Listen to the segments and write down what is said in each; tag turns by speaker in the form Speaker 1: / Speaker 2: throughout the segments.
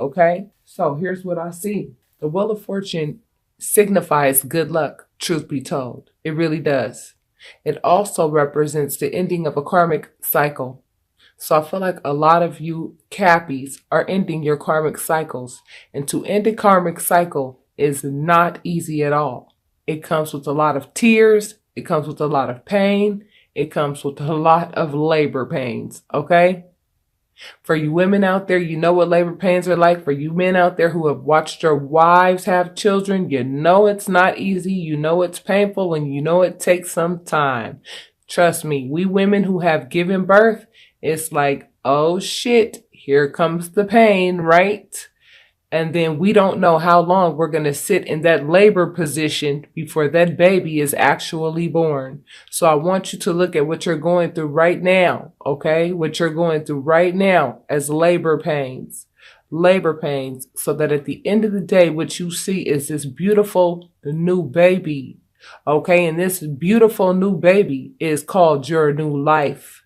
Speaker 1: Okay? So here's what I see. The Wheel of Fortune signifies good luck, truth be told. It really does. It also represents the ending of a karmic cycle. So I feel like a lot of you Cappies are ending your karmic cycles. And to end a karmic cycle is not easy at all. It comes with a lot of tears. It comes with a lot of pain. It comes with a lot of labor pains. Okay? For you women out there, you know what labor pains are like. For you men out there who have watched your wives have children, you know it's not easy. You know it's painful and you know it takes some time. Trust me, we women who have given birth, it's like, oh shit, here comes the pain, right? And then we don't know how long we're going to sit in that labor position before that baby is actually born. So I want you to look at what you're going through right now, okay? What you're going through right now as labor pains. Labor pains, so that at the end of the day, what you see is this beautiful new baby, okay? And this beautiful new baby is called your new life.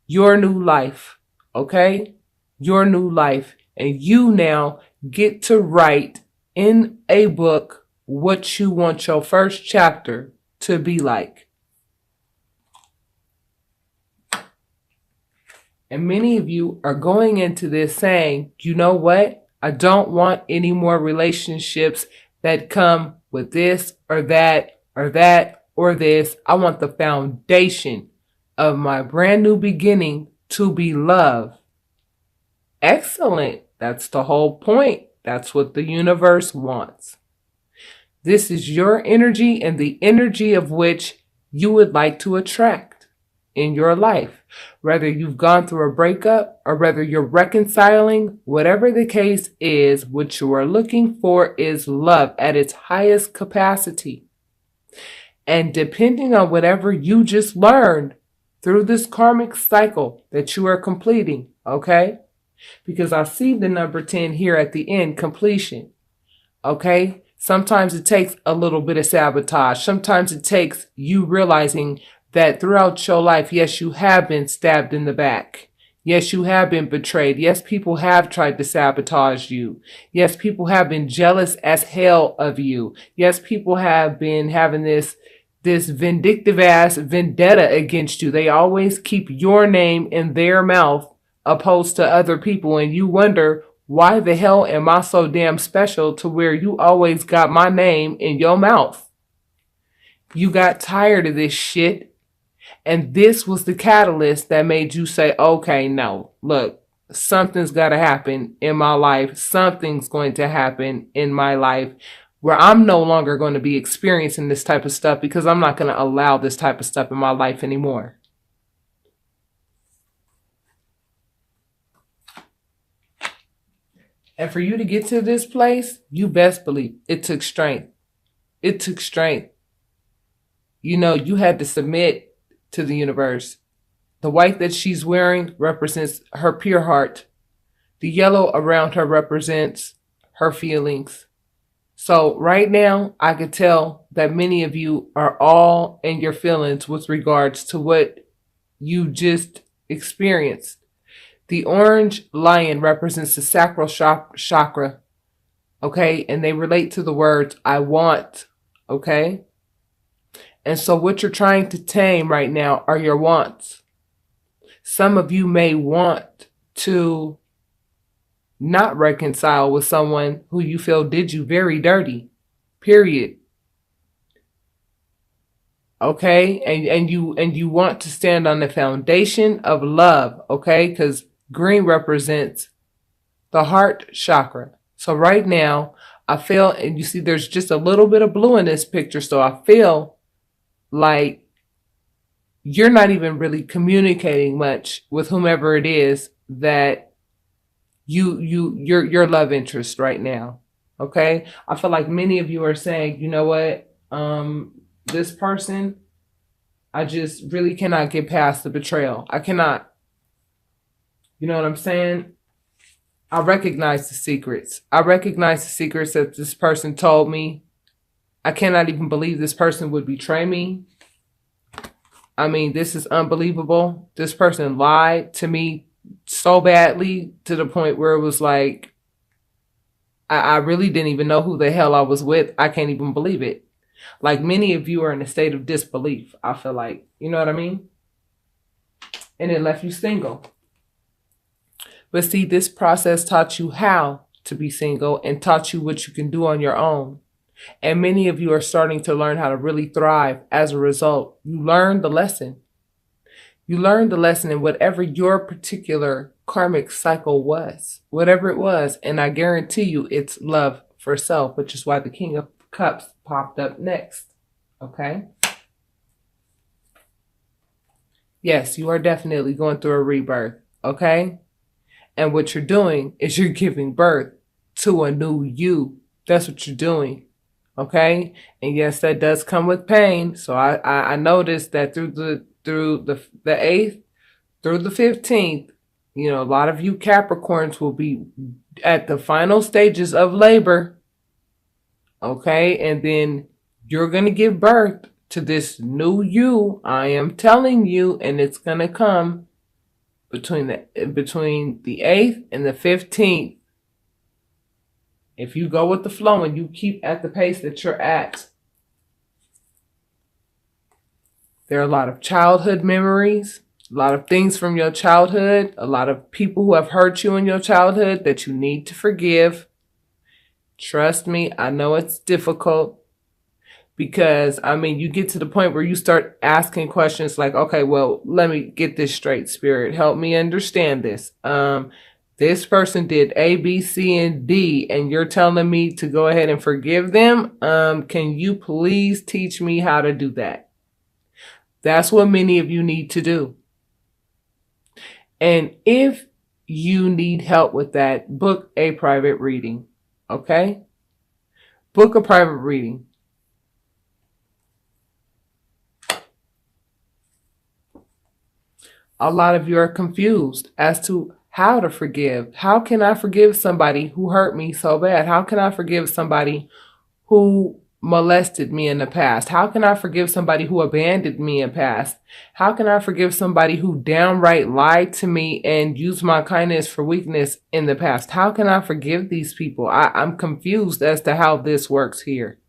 Speaker 1: Your new life, okay? Your new life. And you now get to write in a book what you want your first chapter to be like. And many of you are going into this saying, you know what? I don't want any more relationships that come with this or that or that or this. I want the foundation of my brand new beginning to be love. Excellent. That's the whole point. That's what the universe wants. This is your energy and the energy of which you would like to attract in your life. Whether you've gone through a breakup or whether you're reconciling, whatever the case is, what you are looking for is love at its highest capacity. And depending on whatever you just learned through this karmic cycle that you are completing, okay? Because I see the number 10 here at the end, completion. Okay? Sometimes it takes a little bit of sabotage. Sometimes it takes you realizing that throughout your life, yes, you have been stabbed in the back. Yes, you have been betrayed. Yes, people have tried to sabotage you. Yes, people have been jealous as hell of you. Yes, people have been having this vindictive ass vendetta against you. They always keep your name in their mouth opposed to other people, and you wonder, why the hell am I so damn special to where you always got my name in your mouth? You got tired of this shit, and this was the catalyst that made you say, okay, no, look, something's got to happen in my life. Something's going to happen in my life where I'm no longer going to be experiencing this type of stuff, because I'm not going to allow this type of stuff in my life anymore. And for you to get to this place, you best believe it took strength. It took strength. You know, you had to submit to the universe. The white that she's wearing represents her pure heart. The yellow around her represents her feelings. So right now, I could tell that many of you are all in your feelings with regards to what you just experienced. The orange lion represents the sacral chakra, okay? And they relate to the words, I want, okay? And so what you're trying to tame right now are your wants. Some of you may want to not reconcile with someone who you feel did you very dirty, period. Okay? And you want to stand on the foundation of love, okay? Because green represents the heart chakra. So right now, I feel, and you see there's just a little bit of blue in this picture, so I feel like you're not even really communicating much with whomever it is that your love interest right now. Okay? I feel like many of you are saying, you know what? This person, I just really cannot get past the betrayal. I cannot. You know what I'm saying? I recognize the secrets. I recognize the secrets that this person told me. I cannot even believe this person would betray me. I mean, this is unbelievable. This person lied to me so badly to the point where it was like, I really didn't even know who the hell I was with. I can't even believe it. Like many of you are in a state of disbelief, I feel like. You know what I mean? And it left you single. But see, this process taught you how to be single and taught you what you can do on your own. And many of you are starting to learn how to really thrive as a result. You learned the lesson. You learned the lesson in whatever your particular karmic cycle was, whatever it was. And I guarantee you it's love for self, which is why the King of Cups popped up next. Okay? Yes, you are definitely going through a rebirth. Okay? And what you're doing is you're giving birth to a new you. That's what you're doing. Okay? And yes, that does come with pain. So I noticed that through the 8th through the 15th, you know, a lot of you Capricorns will be at the final stages of labor. Okay? And then you're going to give birth to this new you. I am telling you, and it's going to come between the 8th and the 15th. If you go with the flow and you keep at the pace that you're at, there are a lot of childhood memories, a lot of things from your childhood, a lot of people who have hurt you in your childhood that you need to forgive. Trust me, I know it's difficult because, I mean, you get to the point where you start asking questions like, okay, well, let me get this straight, Spirit. Help me understand this. This person did A, B, C, and D, and you're telling me to go ahead and forgive them. Can you please teach me how to do that? That's what many of you need to do. And if you need help with that, book a private reading. Okay? Book a private reading. A lot of you are confused as to how to forgive. How can I forgive somebody who hurt me so bad? How can I forgive somebody who molested me in the past? How can I forgive somebody who abandoned me in the past? How can I forgive somebody who downright lied to me and used my kindness for weakness in the past? How can I forgive these people? I'm confused as to how this works here.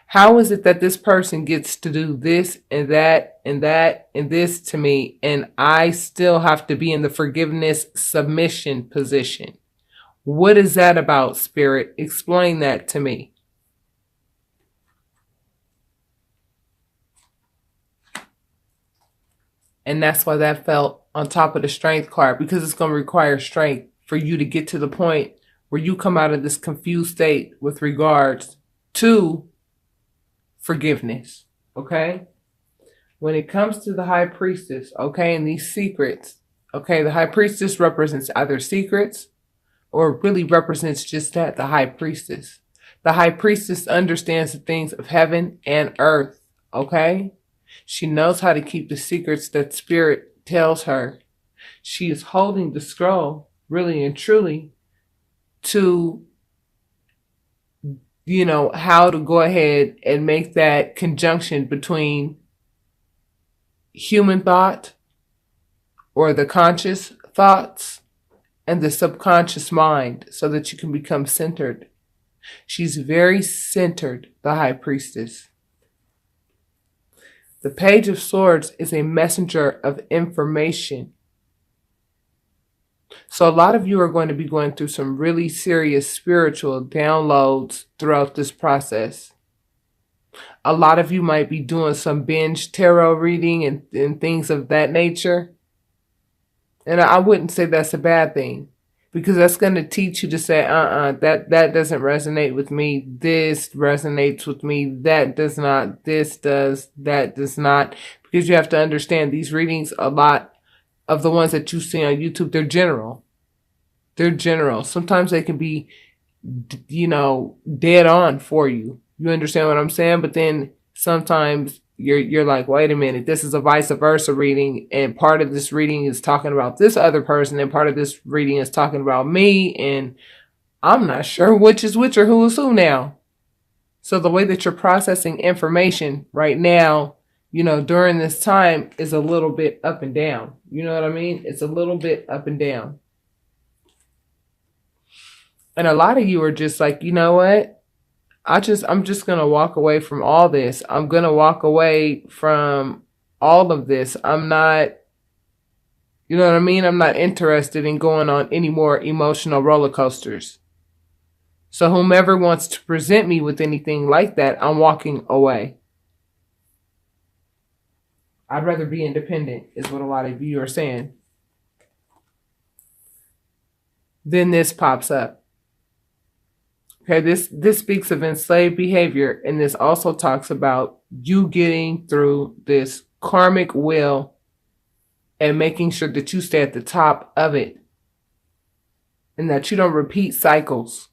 Speaker 1: How is it that this person gets to do this and that and that and this to me, and I still have to be in the forgiveness submission position? What is that about, Spirit? Explain that to me. And that's why that fell on top of the strength card, because it's going to require strength for you to get to the point where you come out of this confused state with regards to forgiveness. Okay? When it comes to the High Priestess, okay, and these secrets, okay, the High Priestess represents either secrets or really represents just that, the High Priestess. The High Priestess understands the things of heaven and earth, okay? She knows how to keep the secrets that Spirit tells her. She is holding the scroll, really and truly, to, you know, how to go ahead and make that conjunction between human thought or the conscious thoughts and the subconscious mind so that you can become centered. She's very centered, the High Priestess. The Page of Swords is a messenger of information. So a lot of you are going to be going through some really serious spiritual downloads throughout this process. A lot of you might be doing some binge tarot reading and things of that nature. And I wouldn't say that's a bad thing, because that's going to teach you to say, that doesn't resonate with me. This resonates with me. That does not. This does. That does not. Because you have to understand these readings, a lot of the ones that you see on YouTube, they're general. They're general. Sometimes they can be, you know, dead on for you. You understand what I'm saying? But then sometimes you're like, wait a minute, this is a vice versa reading, and part of this reading is talking about this other person, and part of this reading is talking about me, and I'm not sure which is which or who is who now. So the way that you're processing information right now, you know, during this time is a little bit up and down. You know what I mean? It's a little bit up and down. And a lot of you are just like, you know what? I'm just going to walk away from all this. I'm going to walk away from all of this. I'm not, you know what I mean? I'm not interested in going on any more emotional roller coasters. So whomever wants to present me with anything like that, I'm walking away. I'd rather be independent, is what a lot of you are saying. Then this pops up. Okay, this speaks of enslaved behavior, and this also talks about you getting through this karmic wheel and making sure that you stay at the top of it and that you don't repeat cycles.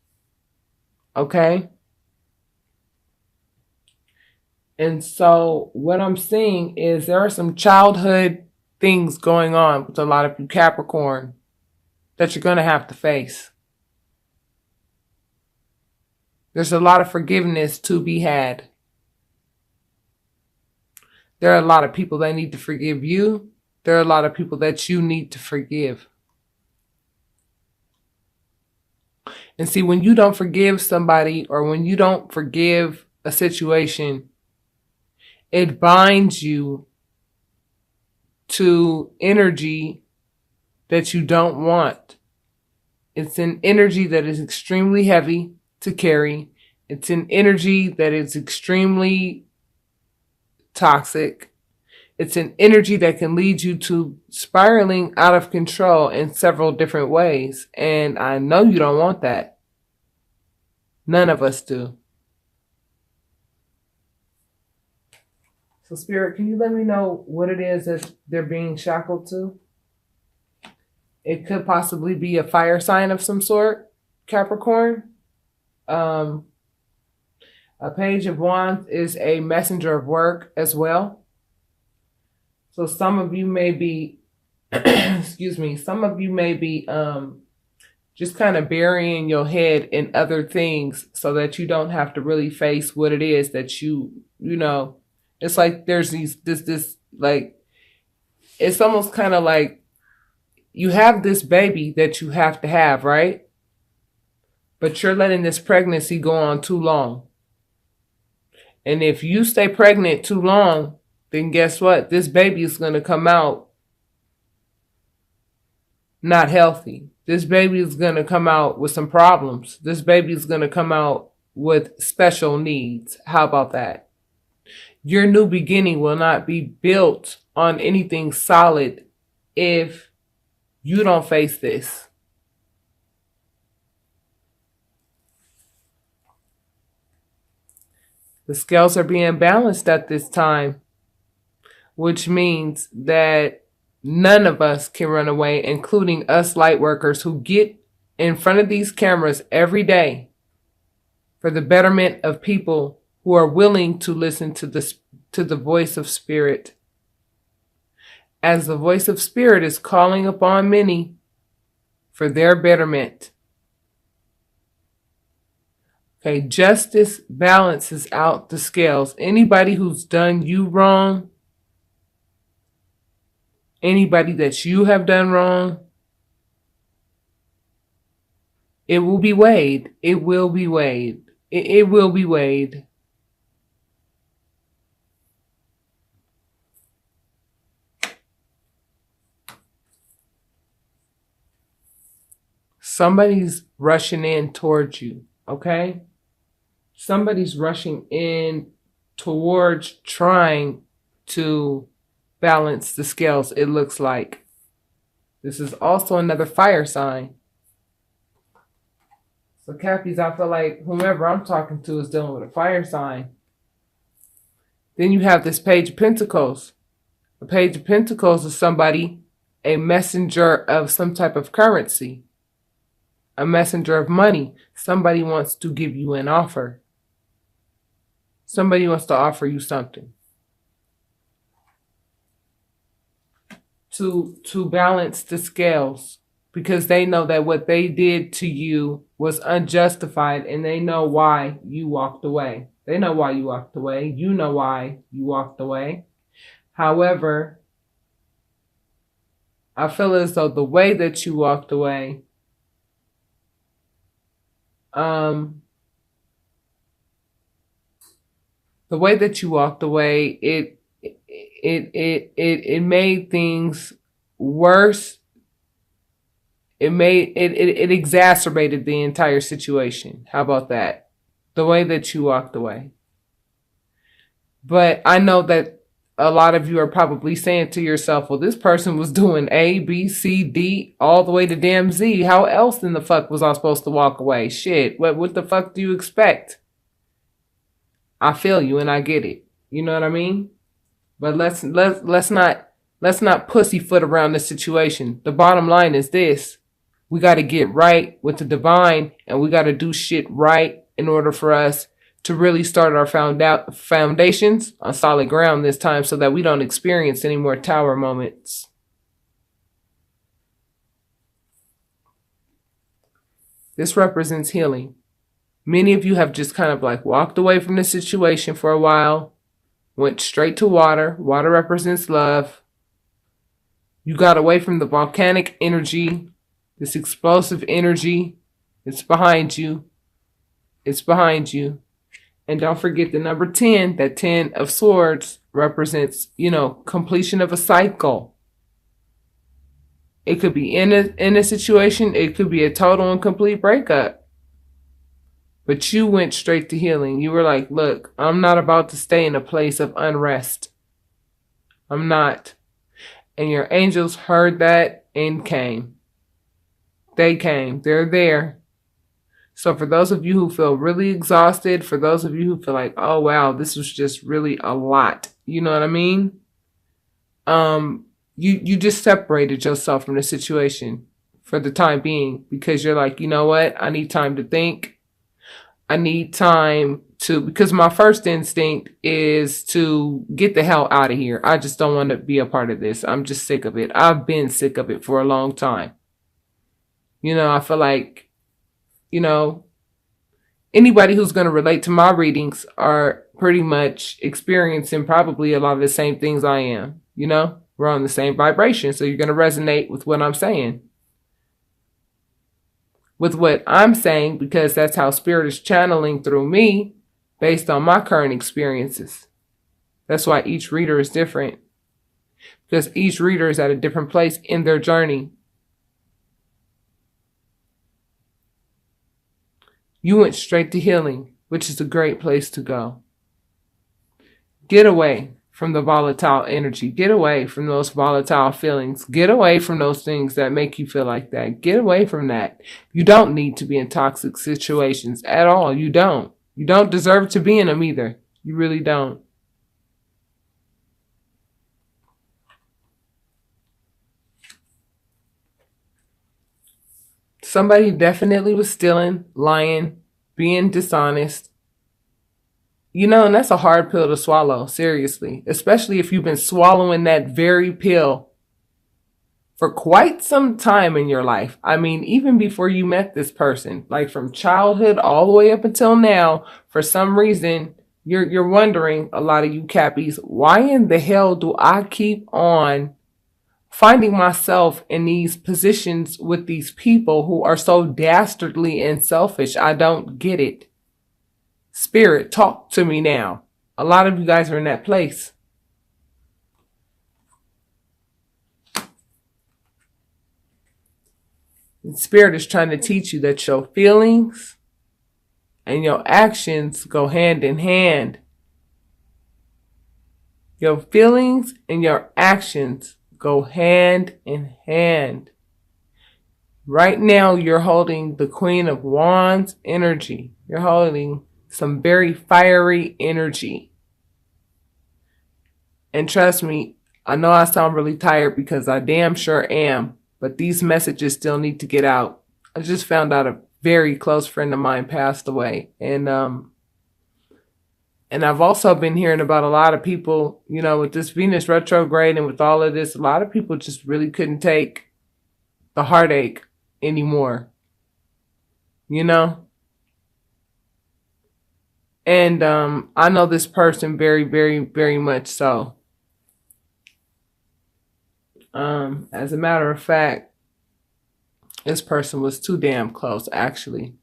Speaker 1: Okay? And so what I'm seeing is there are some childhood things going on with a lot of you Capricorn that you're going to have to face. There's a lot of forgiveness to be had. There are a lot of people that need to forgive you. There are a lot of people that you need to forgive. And see, when you don't forgive somebody or when you don't forgive a situation, it binds you to energy that you don't want. It's an energy that is extremely heavy to carry. It's an energy that is extremely toxic. It's an energy that can lead you to spiraling out of control in several different ways. And I know you don't want that. None of us do. So Spirit, can you let me know what it is that they're being shackled to? It could possibly be a fire sign of some sort, Capricorn. A page of wands is a messenger of work as well. So some of you may be, excuse me, some of you may be just kind of burying your head in other things so that you don't have to really face what it is that you know. It's like there's this like, it's almost kind of like you have this baby that you have to have, right? But you're letting this pregnancy go on too long. And if you stay pregnant too long, then guess what? This baby is going to come out not healthy. This baby is going to come out with some problems. This baby is going to come out with special needs. How about that? Your new beginning will not be built on anything solid if you don't face this. The scales are being balanced at this time, which means that none of us can run away, including us light workers who get in front of these cameras every day for the betterment of people who are willing to listen to the voice of Spirit. As the voice of Spirit is calling upon many for their betterment. Okay, justice balances out the scales. Anybody who's done you wrong, anybody that you have done wrong, it will be weighed. It will be weighed. It will be weighed. Somebody's rushing in towards you, okay? Somebody's rushing in towards trying to balance the scales, it looks like. This is also another fire sign. So Cappies, I feel like whomever I'm talking to is dealing with a fire sign. Then you have this Page of Pentacles. A Page of Pentacles is somebody, a messenger of some type of currency. A messenger of money. Somebody wants to give you an offer. Somebody wants to offer you something. To balance the scales. Because they know that what they did to you was unjustified. And they know why you walked away. They know why you walked away. You know why you walked away. However, I feel as though the way that you walked away Um, the way that you walked away, it made things worse. It exacerbated the entire situation. How about that? The way that you walked away. But I know that a lot of you are probably saying to yourself, well, this person was doing A, B, C, D, all the way to damn Z. How else in the fuck was I supposed to walk away? Shit. What the fuck do you expect? I feel you and I get it. You know what I mean? But let's not pussyfoot around the situation. The bottom line is this. We got to get right with the divine, and we got to do shit right in order for us to really start our foundations on solid ground this time, so that we don't experience any more tower moments. This represents healing. Many of you have just kind of like walked away from the situation for a while, went straight to water. Water represents love. You got away from the volcanic energy, this explosive energy. It's behind you. It's behind you. And don't forget the number 10, that 10 of swords represents, completion of a cycle. It could be in a situation. It could be a total and complete breakup. But you went straight to healing. You were like, look, I'm not about to stay in a place of unrest. I'm not. And your angels heard that and came. They came. They're there. So for those of you who feel really exhausted, for those of you who feel like, oh, wow, this was just really a lot. You know what I mean? You just separated yourself from the situation for the time being, because you're like, you know what? I need time to think. I need time because my first instinct is to get the hell out of here. I just don't want to be a part of this. I'm just sick of it. I've been sick of it for a long time. I feel like, anybody who's going to relate to my readings are pretty much experiencing probably a lot of the same things I am. We're on the same vibration. So you're going to resonate with what I'm saying. With what I'm saying, because that's how Spirit is channeling through me based on my current experiences. That's why each reader is different. Because each reader is at a different place in their journey. You went straight to healing, which is a great place to go. Get away from the volatile energy. Get away from those volatile feelings. Get away from those things that make you feel like that. Get away from that. You don't need to be in toxic situations at all. You don't. You don't deserve to be in them either. You really don't. Somebody definitely was stealing, lying, being dishonest. And that's a hard pill to swallow, seriously. Especially if you've been swallowing that very pill for quite some time in your life. I mean, even before you met this person, like from childhood all the way up until now, for some reason, you're wondering, a lot of you Cappies, why in the hell do I keep on finding myself in these positions with these people who are so dastardly and selfish? I don't get it. Spirit, talk to me now. A lot of you guys are in that place. And Spirit is trying to teach you that your feelings and your actions go hand in hand. Your feelings and your actions go hand in hand. Right now, you're holding the Queen of Wands energy. You're holding some very fiery energy. And trust me, I know I sound really tired because I damn sure am, but these messages still need to get out. I just found out a very close friend of mine passed away. And I've also been hearing about a lot of people, with this Venus retrograde and with all of this, a lot of people just really couldn't take the heartache anymore. And I know this person very, very, very much so. As a matter of fact, this person was too damn close, actually.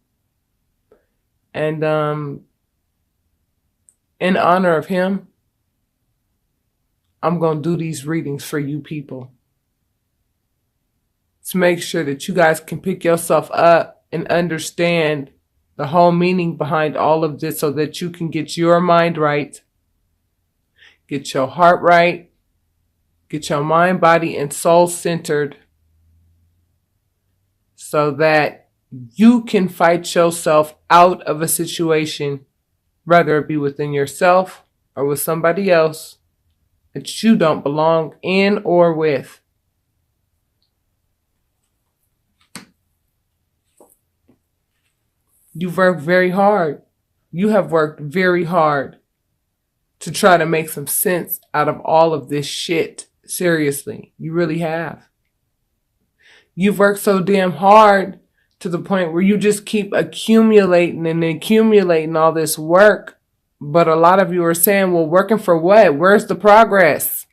Speaker 1: And in honor of him, I'm going to do these readings for you people to make sure that you guys can pick yourself up and understand the whole meaning behind all of this so that you can get your mind right, get your heart right, get your mind, body, and soul centered so that you can fight yourself out of a situation, whether it be within yourself or with somebody else that you don't belong in or with. You've worked very hard. You have worked very hard to try to make some sense out of all of this shit. Seriously, you really have. You've worked so damn hard to the point where you just keep accumulating and accumulating all this work. But a lot of you are saying, well, working for what? Where's the progress?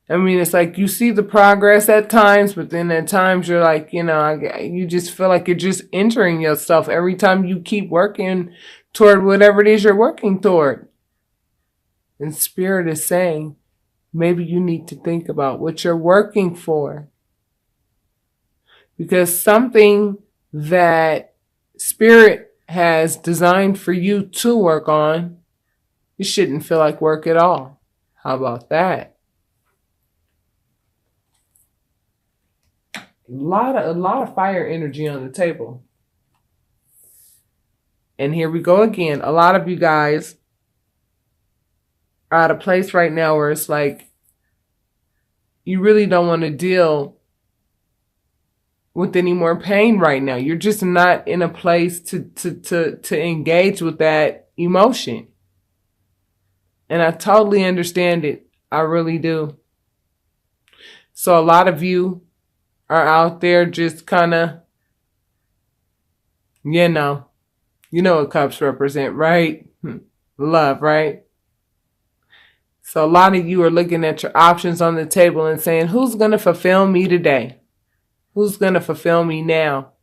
Speaker 1: I mean, it's like you see the progress at times, but then at times you're like, you just feel like you're just entering yourself every time you keep working toward whatever it is you're working toward. And Spirit is saying, maybe you need to think about what you're working for. Because something that Spirit has designed for you to work on, you shouldn't feel like work at all. How about that? A lot of fire energy on the table. And here we go again. A lot of you guys are at a place right now where it's like you really don't want to deal with any more pain right now. You're just not in a place to engage with that emotion. And I totally understand it. I really do. So a lot of you are out there just kind of, you know what cups represent, right? Love, right? So a lot of you are looking at your options on the table and saying, who's going to fulfill me today? Who's going to fulfill me now?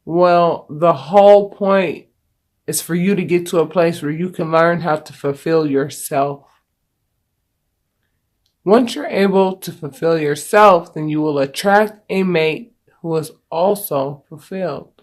Speaker 1: Well, the whole point is for you to get to a place where you can learn how to fulfill yourself. Once you're able to fulfill yourself, then you will attract a mate who is also fulfilled.